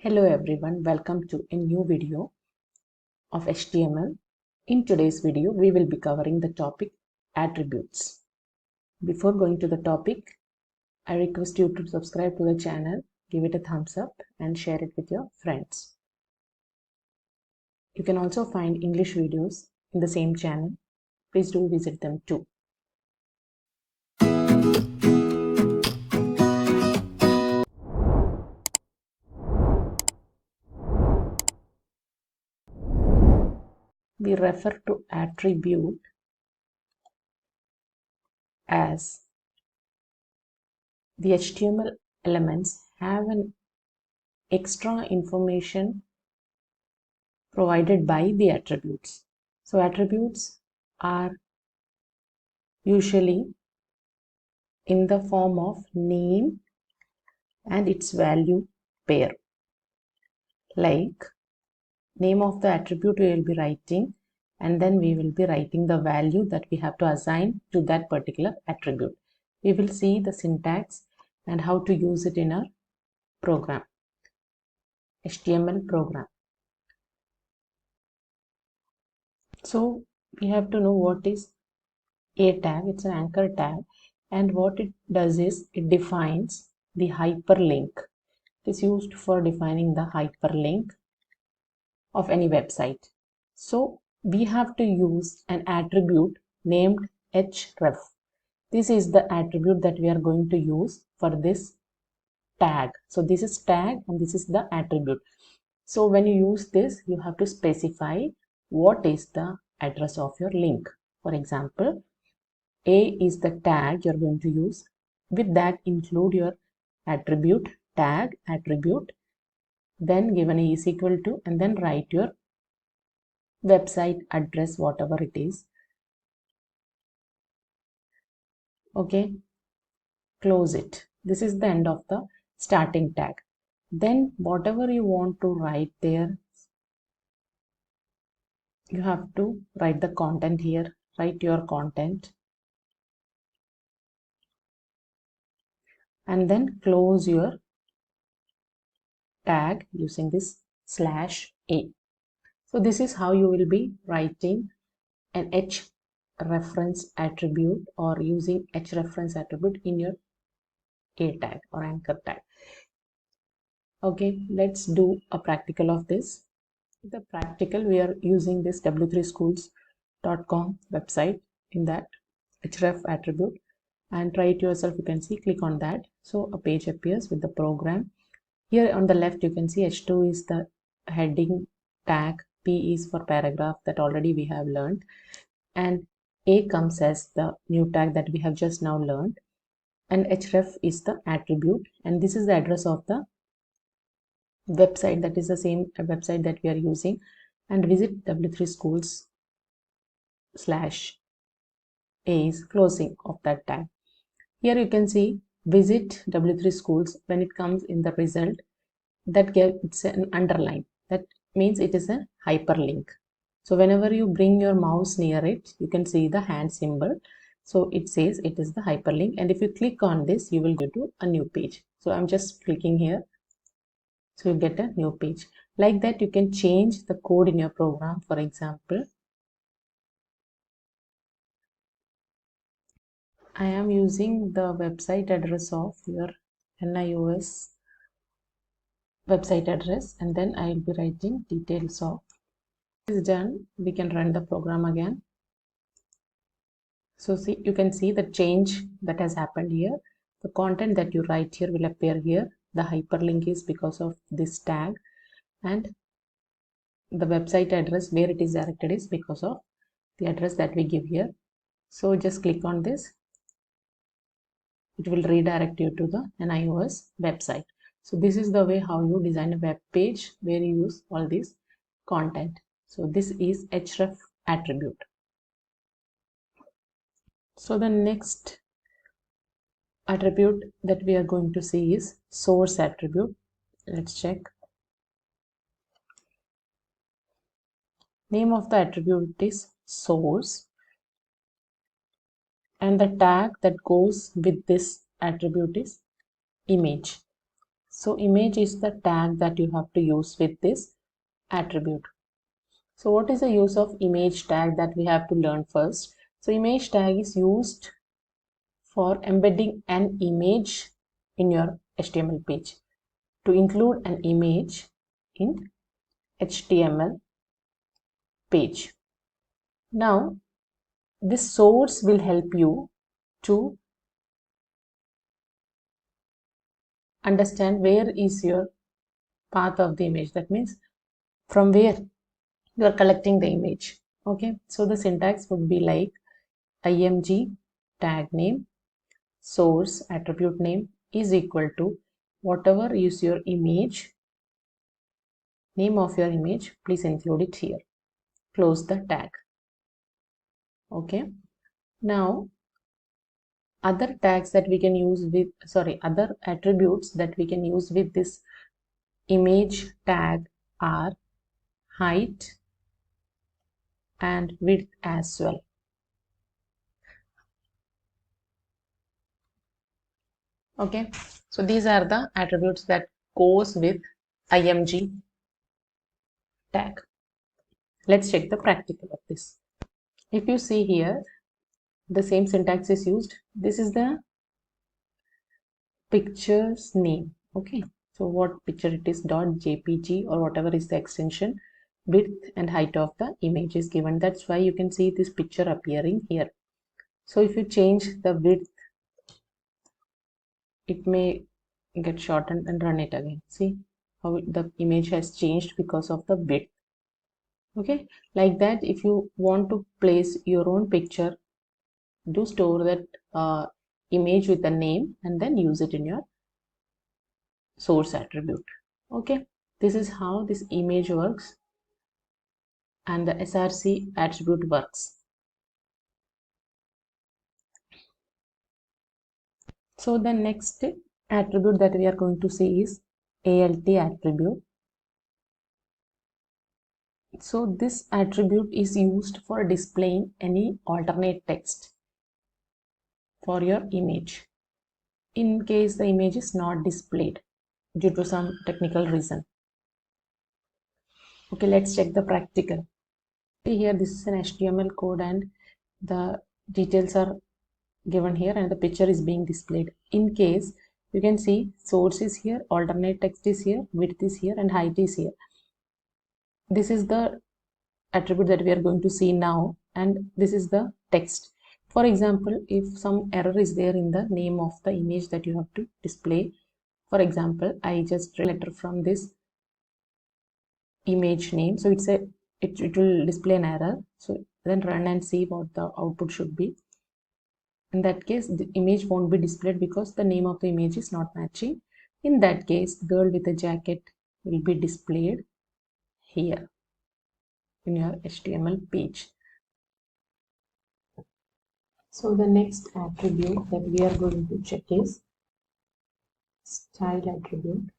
Hello everyone, welcome to a new video of HTML. In today's video, we will be covering the topic attributes. Before going to the topic, I request you to subscribe to the channel, give it a thumbs up and share it with your friends. You can also find English videos in the same channel. Please do visit them too. We refer to attribute as the HTML elements have an extra information provided by the attributes. So attributes are usually in the form of name and its value pair. Like name of the attribute we will be writing, and then we will be writing the value that we have to assign to that particular attribute. We will see the syntax and how to use it in our program, HTML program. So we have to know what is a tag. It's an anchor tag, and what it does is it defines the hyperlink. It is used for defining the hyperlink of any website. So we have to use an attribute named href. This is the attribute that we are going to use for this tag. So this is tag and this is the attribute. So when you use this, you have to specify what is the address of your link. For example, A is the tag you're going to use. With that, include your attribute, tag, attribute, then given a is equal to, and then write your website address, whatever it is. Okay, close it. This is the end of the starting tag. Then whatever you want to write there, you have to write the content here. Write your content and then close your tag using this /a. So this is how you will be writing an href attribute or using href attribute in your a tag or anchor tag. Okay, let's do a practical of this. The practical, we are using this w3schools.com website. In that href attribute, and try it yourself. You can see, click on that, so a page appears with the program. Here on the left you can see h2 is the heading tag, p is for paragraph, that already we have learned, and a comes as the new tag that we have just now learned, and href is the attribute, and this is the address of the website, that is the same website that we are using. And visit w3schools/a is closing of that tag. Here you can see visit w3schools. When it comes in the result, that gets an underline, that means it is a hyperlink. So whenever you bring your mouse near it, you can see the hand symbol, so it says it is the hyperlink. And if you click on this, you will go to a new page. So I'm just clicking here, so you get a new page. Like that, you can change the code in your program. For example, I am using the website address of your NIOS website address, and then I will be writing details of. This is done. We can run the program again. So see, you can see the change that has happened here. The content that you write here will appear here. The hyperlink is because of this tag, and the website address where it is directed is because of the address that we give here. So just click on this. It will redirect you to the NIOS website. So this is the way how you design a web page where you use all this content. So this is href attribute. So the next attribute that we are going to see is source attribute. Let's check. Name of the attribute is source, and the tag that goes with this attribute is image. So image is the tag that you have to use with this attribute. So what is the use of image tag that we have to learn first? So image tag is used for embedding an image in your HTML page, to include an image in HTML page. Now this source will help you to understand where is your path of the image. That means from where you are collecting the image. Okay, so the syntax would be like img tag name source attribute name is equal to whatever is your image, name of your image, please include it here, close the tag. Okay, now other tags that we can use with, other attributes that we can use with this image tag are height and width as well. Okay, so these are the attributes that goes with img tag. Let's check the practical of this. If you see here, the same syntax is used. This is the picture's name. Okay, so what picture it is, .jpg or whatever is the extension, width and height of the image is given. That's why you can see this picture appearing here. So if you change the width, it may get shortened, and run it again. See how the image has changed because of the width. Okay, like that, if you want to place your own picture, do store that image with a name and then use it in your source attribute. Okay, this is how this image works and the src attribute works. So the next attribute that we are going to see is alt attribute. So this attribute is used for displaying any alternate text for your image in case the image is not displayed due to some technical reason. Okay, let's check the practical. See here, this is an HTML code and the details are given here and the picture is being displayed. In case, you can see source is here, alternate text is here, width is here, and height is here. This is the attribute that we are going to see now, and this is the text. For example, if some error is there in the name of the image that you have to display, for example, I just read a letter from this image name, so it will display an error. So then run and see what the output should be. In that case, the image won't be displayed because the name of the image is not matching. In that case, girl with a jacket will be displayed here in your HTML page. So the next attribute that we are going to check is style attribute.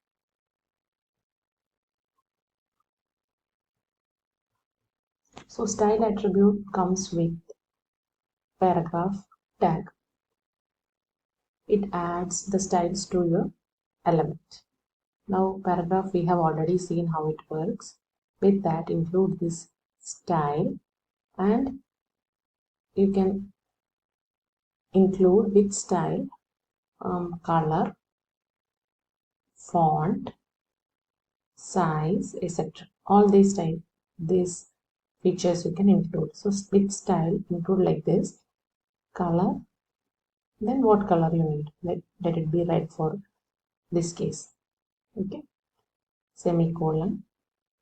So style attribute comes with paragraph tag. It adds the styles to your element. Now paragraph, we have already seen how it works. With that, include this style, and you can include with style color, font, size, etc. All these features you can include. So with style, include like this: color, then what color you need, let it be red for this case. Okay, semicolon.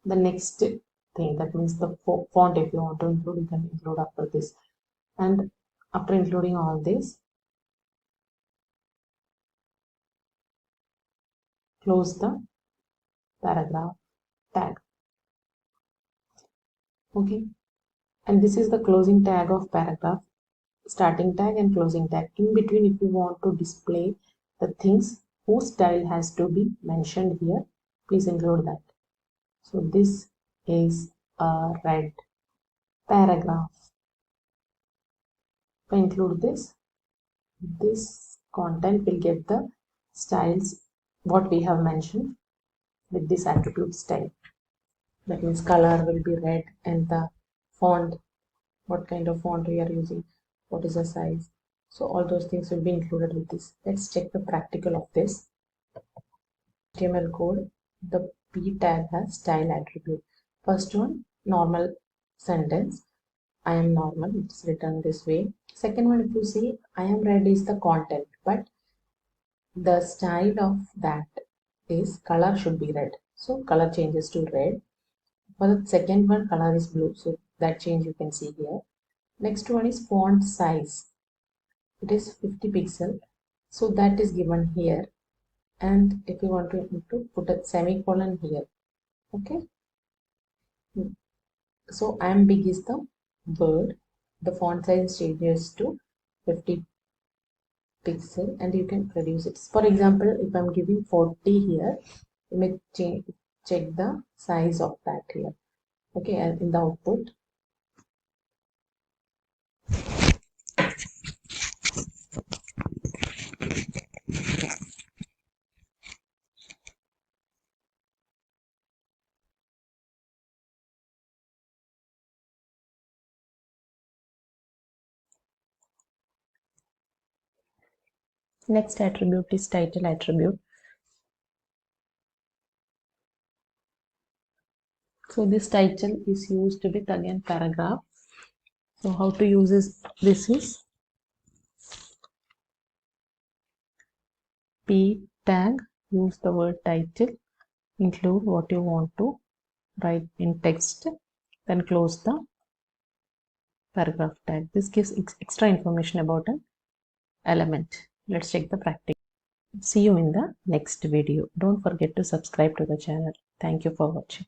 The next thing, that means the font, if you want to include, you can include after this. And after including all this, close the paragraph tag. Okay, and this is the closing tag of paragraph, starting tag and closing tag. In between, if you want to display the things whose style has to be mentioned here, please include that. So this is a red paragraph. If I include this content will get the styles what we have mentioned with this attribute style. That means color will be red, and the font, what kind of font we are using, what is the size. So all those things will be included with this. Let's check the practical of this. HTML code, the P tag has style attribute. First one, normal sentence. I am normal, it's written this way. Second one, if you see I am red is the content, but the style of that is color should be red. So color changes to red. For the second one, color is blue. So that change you can see here. Next one is font size. It is 50 pixel. So that is given here. And if you want to put a semicolon here. Okay. So I am big is the word. The font size changes to 50 pixel and you can reduce it. For example, if I'm giving 40 here, you may check the size of that here. Okay, and in the output. Next attribute is title attribute. So this title is used with again paragraph. So how to use this is P tag, use the word title, include what you want to write in text, then close the paragraph tag. This gives extra information about an element. Let's check the practice. See you in the next video. Don't forget to subscribe to the channel. Thank you for watching.